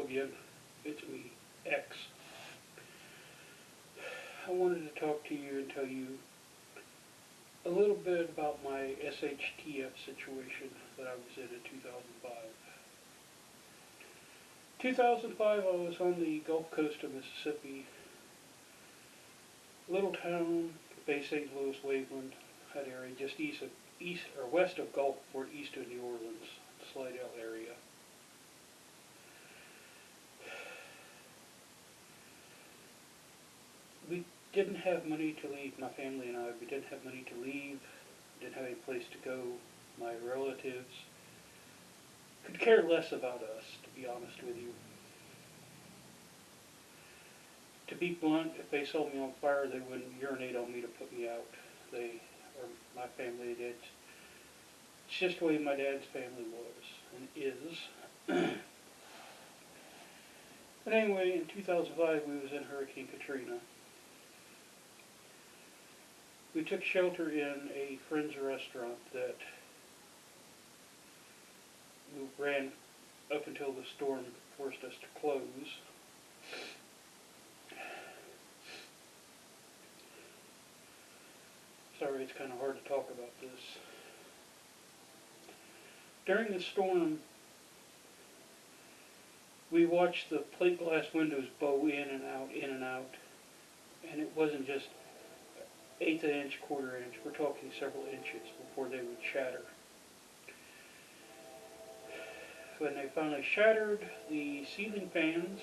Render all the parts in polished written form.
again. It's me, X. I wanted to talk to you and tell you a little bit about my Shtf situation that I was in 2005. 2005, I was on the Gulf Coast of Mississippi, little town, Bay St. Louis, Waveland, that area, just west of Gulfport, east of New Orleans, Slidell area. We didn't have money to leave, my family and I. We didn't have money to leave, didn't have any place to go. My relatives could care less about us, to be honest with you. To be blunt, if they saw me on fire, they wouldn't urinate on me to put me out. Or my family did. It's just the way my dad's family was, and is. But anyway, in 2005, we was in Hurricane Katrina. We took shelter in a friend's restaurant that we ran up until the storm forced us to close. Sorry, it's kind of hard to talk about this. During the storm, we watched the plate glass windows bow in and out, and it wasn't just eighth of an inch, quarter inch. We're talking several inches before they would shatter. When they finally shattered, the ceiling fans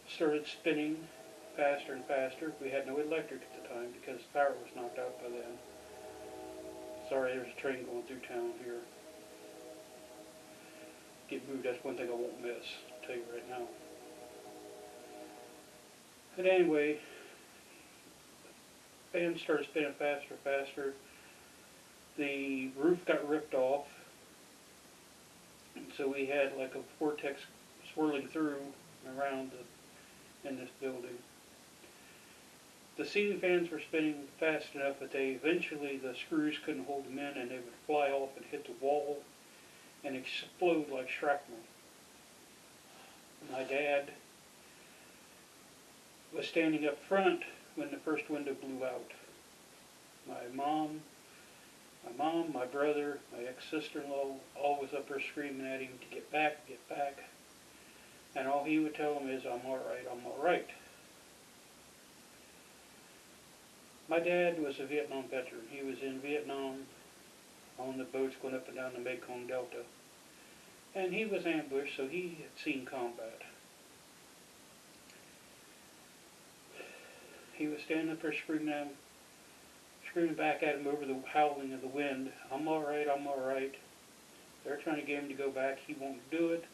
started spinning faster and faster. We had no electric at the time because the power was knocked out by then. Sorry, there's a train going through town here. Get moved, that's one thing I won't miss, I'll tell you right now. But anyway, fans started spinning faster and faster. The roof got ripped off, and so we had like a vortex swirling through and around in this building. The ceiling fans were spinning fast enough that eventually the screws couldn't hold them in, and they would fly off and hit the wall and explode like shrapnel. My dad was standing up front when the first window blew out. My mom, my brother, my ex-sister-in-law, all was up there screaming at him to get back, get back. And all he would tell them is, I'm alright, I'm alright. My dad was a Vietnam veteran. He was in Vietnam on the boats going up and down the Mekong Delta. And he was ambushed, so he had seen combat. He was standing up there screaming back at him over the howling of the wind, I'm alright, I'm alright. They're trying to get him to go back, he won't do it.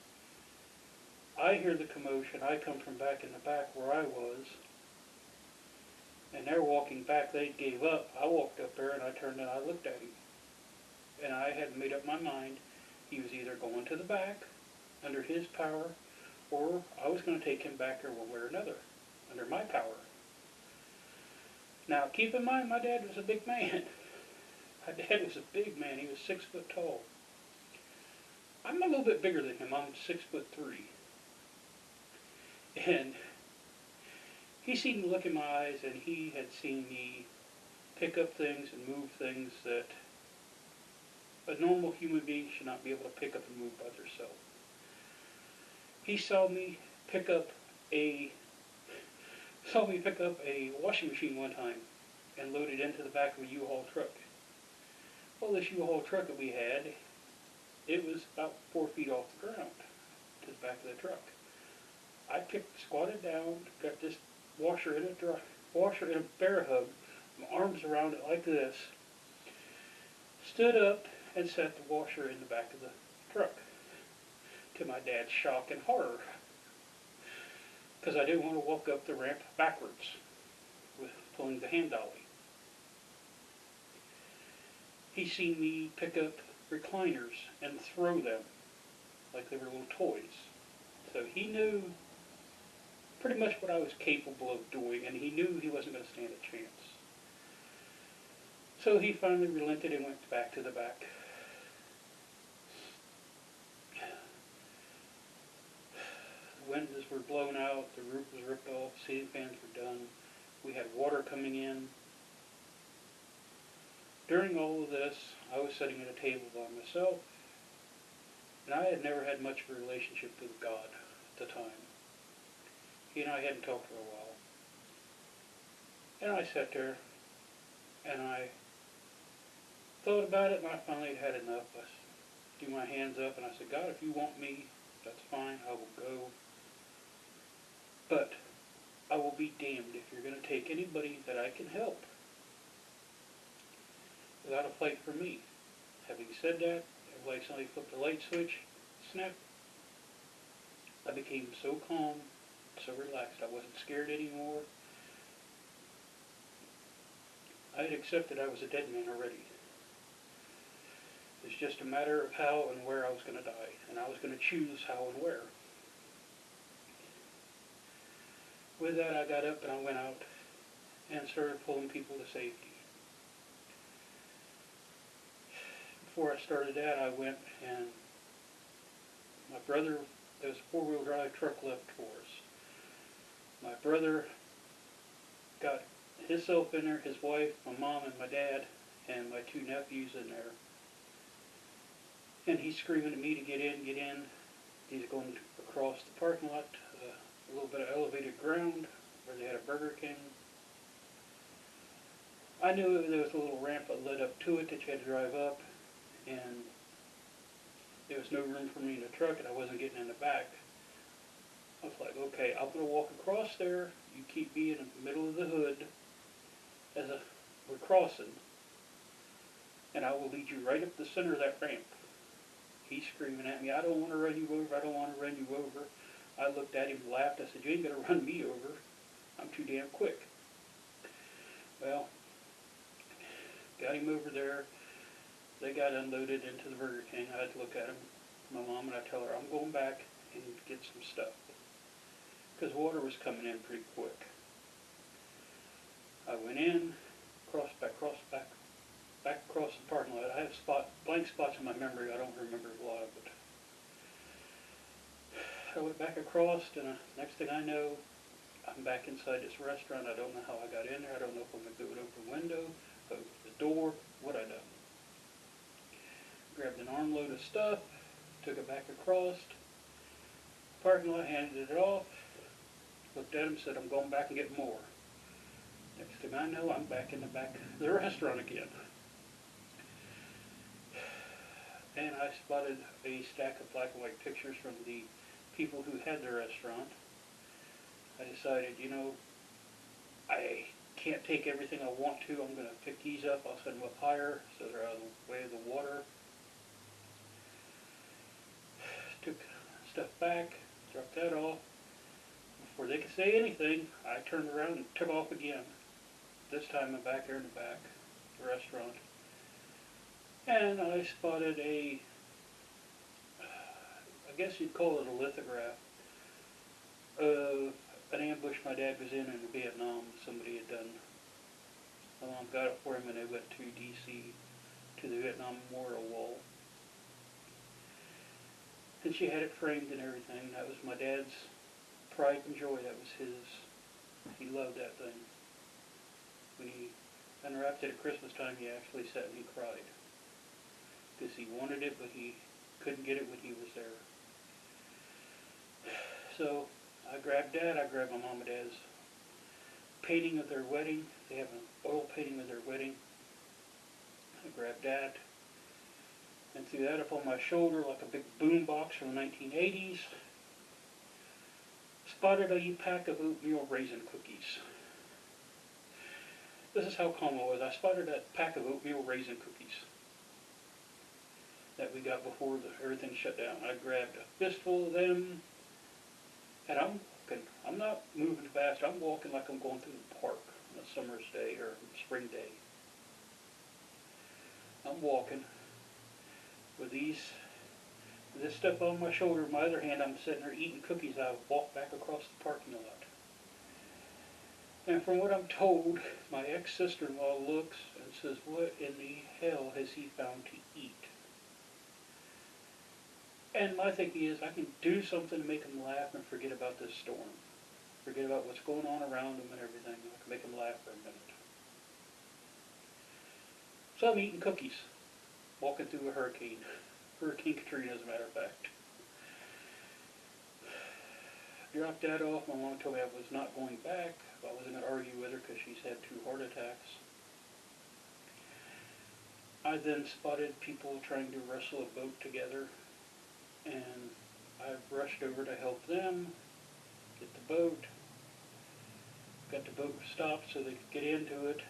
I hear the commotion, I come from back in the back where I was, and they're walking back, they gave up. I walked up there and I turned and I looked at him. And I had made up my mind, he was either going to the back, under his power, or I was going to take him back there one way or another, under my power. Now, keep in mind, my dad was a big man. My dad was a big man. He was 6 foot tall. I'm a little bit bigger than him. I'm 6'3". And he seen me look in my eyes, and he had seen me pick up things and move things that a normal human being should not be able to pick up and move by themselves. He saw me pick up a washing machine one time and load it into the back of a U-Haul truck. Well, this U-Haul truck that we had, it was about 4 feet off the ground to the back of the truck. I squatted down, got this washer in a bear hug, my arms around it like this, stood up and set the washer in the back of the truck, to my dad's shock and horror, because I didn't want to walk up the ramp backwards with pulling the hand dolly. He seen me pick up recliners and throw them like they were little toys. So he knew pretty much what I was capable of doing, and he knew he wasn't going to stand a chance. So he finally relented and went back to the back. blown out, the roof was ripped off, ceiling fans were done, we had water coming in. During all of this, I was sitting at a table by myself, and I had never had much of a relationship with God at the time. He and I hadn't talked for a while. And I sat there, and I thought about it, and I finally had enough. I threw my hands up, and I said, God, if you want me, that's fine, I will go. But I will be damned if you're going to take anybody that I can help without a fight for me. Having said that, like somebody flipped a light switch, snap, I became so calm, so relaxed. I wasn't scared anymore. I had accepted I was a dead man already. It's just a matter of how and where I was going to die, and I was going to choose how and where. With that, I got up and I went out and started pulling people to safety. Before I started that, I went and my brother, there was a four-wheel drive truck left for us. My brother got himself in there, his wife, my mom and my dad, and my two nephews in there. And he's screaming at me to get in, get in. He's going across the parking lot, a little bit of elevated ground where they had a Burger King. I knew there was a little ramp that led up to it that you had to drive up, and there was no room for me in the truck, and I wasn't getting in the back. I was like, okay, I'm going to walk across there. You keep me in the middle of the hood as we're crossing, and I will lead you right up the center of that ramp. He's screaming at me, I don't want to run you over, I don't want to run you over. I looked at him, laughed, I said, you ain't going to run me over. I'm too damn quick. Well, got him over there. They got unloaded into the Burger King. I had to look at him, my mom, and I tell her, I'm going back and get some stuff. Because water was coming in pretty quick. I went in, crossed back across the parking lot. I have blank spots in my memory. I don't remember a lot of it. I went back across, and next thing I know, I'm back inside this restaurant. I don't know how I got in there. I don't know if I'm going to do an open window, open the door, what I done. Grabbed an armload of stuff, took it back across, parking lot, handed it off, looked at him, said, I'm going back and get more. Next thing I know, I'm back in the back of the restaurant again. And I spotted a stack of black and white pictures from the people who had the restaurant. I decided, you know, I can't take everything I want to. I'm going to pick these up. I'll send them up higher so they're out of the way of the water. Took stuff back, dropped that off. Before they could say anything, I turned around and took off again. This time I'm back there in the back of the restaurant. And I spotted I guess you'd call it a lithograph, of an ambush my dad was in Vietnam. Somebody had done. My mom got it for him, and they went to D.C. to the Vietnam Memorial Wall. And she had it framed and everything. That was my dad's pride and joy. That was his. He loved that thing. When he unwrapped it at Christmas time, he actually sat and he cried. Because he wanted it, but he couldn't get it when he was there. So I grabbed that. I grabbed my mom and dad's painting of their wedding. They have an oil painting of their wedding. I grabbed that and threw that up on my shoulder like a big boom box from the 1980s. Spotted a pack of oatmeal raisin cookies. This is how calm I was. I spotted a pack of oatmeal raisin cookies that we got before everything shut down. I grabbed a fistful of them, and I'm not moving fast. I'm walking like I'm going through the park on a summer's day or a spring day. I'm walking with this stuff on my shoulder. In my other hand, I'm sitting there eating cookies. I walk back across the parking lot. And from what I'm told, my ex-sister-in-law looks and says, what in the hell has he found to eat? And my thinking is I can do something to make them laugh and forget about this storm. Forget about what's going on around them and everything. I can make them laugh for a minute. So I'm eating cookies, walking through a hurricane. Hurricane Katrina, as a matter of fact. Dropped that off. My mom told me I was not going back. I wasn't going to argue with her because she's had 2 heart attacks. I then spotted people trying to wrestle a boat together, and I rushed over to help them get the boat. Got the boat stopped so they could get into it.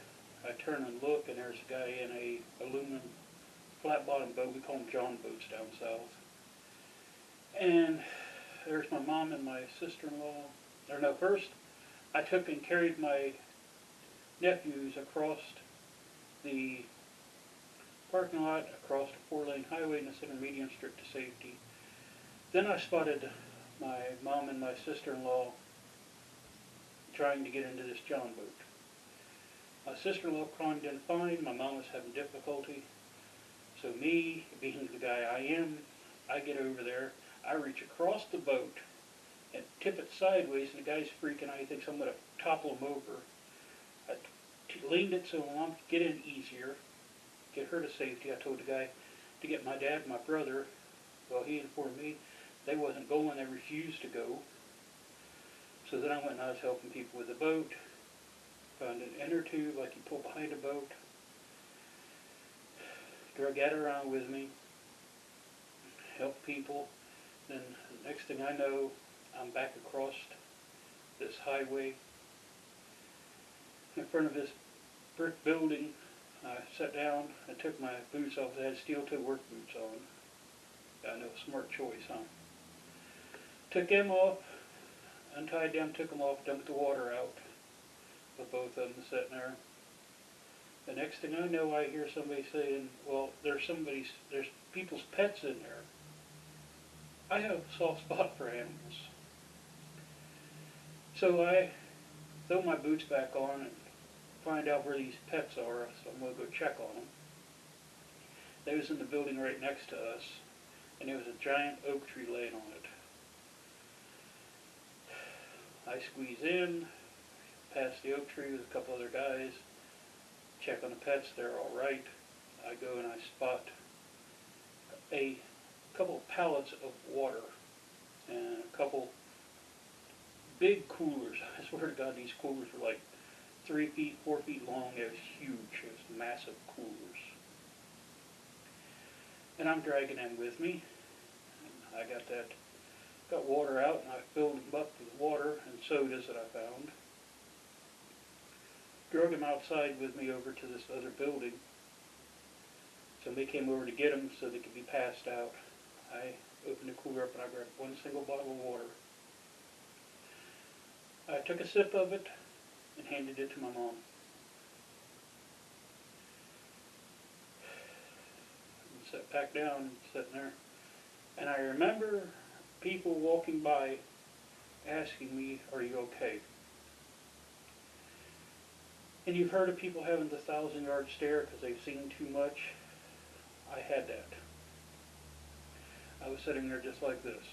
I turn and look, and there's a guy in a aluminum flat-bottom boat. We call them John boats down south. And there's my mom and my sister-in-law. Or no, first I took and carried my nephews across the parking lot, across the 4-lane highway in the center median strip to safety. Then I spotted my mom and my sister-in-law trying to get into this John boat. My sister-in-law climbed in fine. My mom was having difficulty. So me, being the guy I am, I get over there. I reach across the boat and tip it sideways, and the guy's freaking out. He thinks I'm going to topple him over. I leaned it so my mom could get in easier, get her to safety. I told the guy to get my dad and my brother. Well, he informed me they wasn't going. They refused to go. So then I went and I was helping people with the boat. Found an inner tube like you pull behind a boat. Drug that around with me. Helped people. Then the next thing I know, I'm back across this highway in front of this brick building. I sat down and took my boots off. I had steel-toe work boots on. I know, smart choice, huh? Took them off, untied them, took them off, dumped the water out with both of them sitting there. The next thing I know, I hear somebody saying, well, there's people's pets in there. I have a soft spot for animals. So I throw my boots back on and find out where these pets are, so I'm going to go check on them. They was in the building right next to us, and there was a giant oak tree laying on it. I squeeze in, past the oak tree with a couple other guys, check on the pets, they're all right. I go and I spot a couple of pallets of water and a couple big coolers. I swear to God, these coolers were like 3 feet, 4 feet long. It was huge. It was massive coolers. And I'm dragging them with me. And I got water out, and I filled them up with water and sodas that I found. Drug them outside with me over to this other building. Somebody came over to get them so they could be passed out. I opened the cooler up and I grabbed one single bottle of water. I took a sip of it and handed it to my mom. And sat back down, sitting there. And I remember people walking by asking me, are you okay? And you've heard of people having the 1,000-yard stare because they've seen too much. I had that. I was sitting there just like this,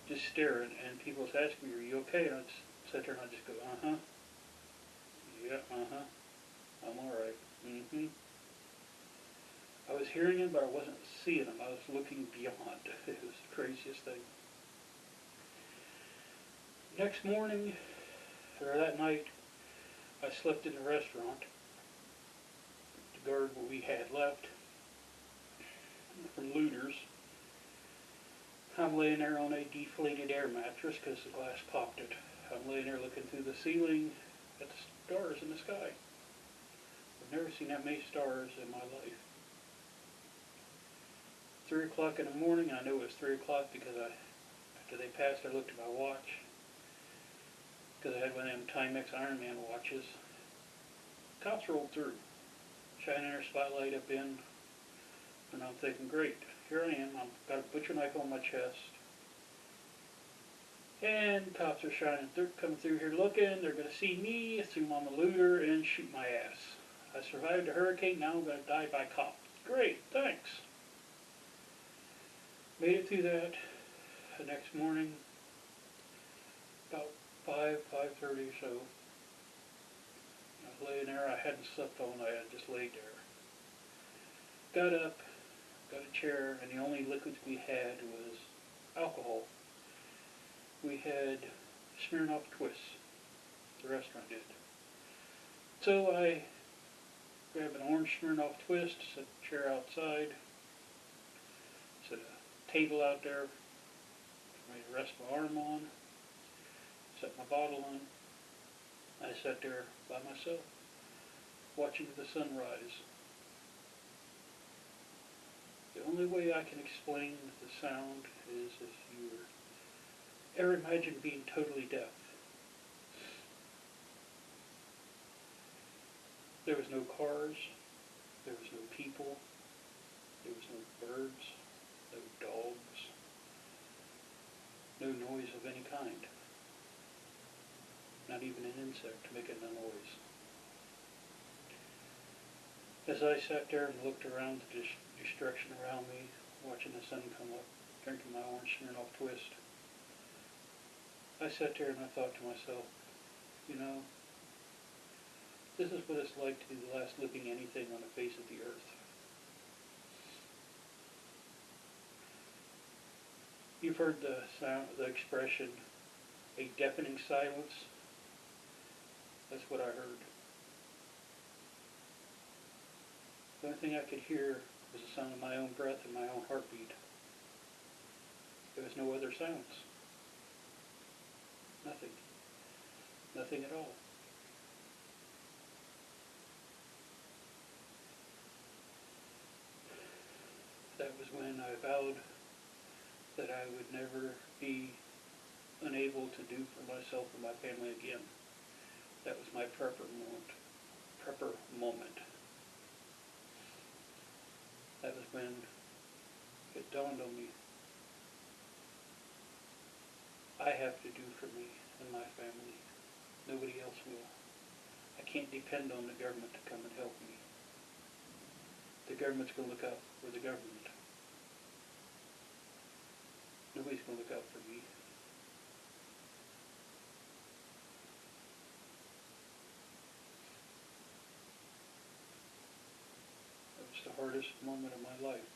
just staring, and people was asking me, are you okay? And I'd sit there and I'd just go, uh-huh. Yeah, uh-huh. I'm all right. Mm-hmm. I was hearing them, but I wasn't seeing them. I was looking beyond. It was the craziest thing. Next morning, or that night, I slept in the restaurant to guard what we had left from looters. I'm laying there on a deflated air mattress because the glass popped it. I'm laying there looking through the ceiling at the stars in the sky. I've never seen that many stars in my life. 3 o'clock in the morning, I knew it was 3 o'clock because after they passed, I looked at my watch because I had one of them Timex Ironman watches. Cops rolled through, shining their spotlight up in, and I'm thinking, great, here I am, I've got a butcher knife on my chest, and cops are shining through, coming through here looking, they're going to see me, assume I'm a looter, and shoot my ass. I survived a hurricane, now I'm going to die by cop. Great, thanks. Made it through that. The next morning, about 5:30 or so, I was laying there. I hadn't slept all night. I just laid there. Got up, got a chair, and the only liquids we had was alcohol. We had Smirnoff Twists. The restaurant did. So I grabbed an orange Smirnoff Twist, set the chair outside, set a table out there for me to rest my arm on, set my bottle on. I sat there by myself, watching the sunrise. The only way I can explain the sound is if you ever imagine being totally deaf. There was no cars, there was no people, there was no birds, no dogs, no noise of any kind. Not even an insect making a noise. As I sat there and looked around the destruction around me, watching the sun come up, drinking my orange Smirnoff Twist, I sat there and I thought to myself, you know, this is what it's like to be the last living anything on the face of the earth. You've heard the sound, the expression, a deafening silence. That's what I heard. The only thing I could hear was the sound of my own breath and my own heartbeat. There was no other sounds. Nothing. Nothing at all. That was when I vowed that I would never be unable to do for myself or my family again. That was my prepper moment. That was when it dawned on me, I have to do for me and my family. Nobody else will. I can't depend on the government to come and help me. The government's going to look out for the government. Nobody's going to look out for me. That was the hardest moment of my life.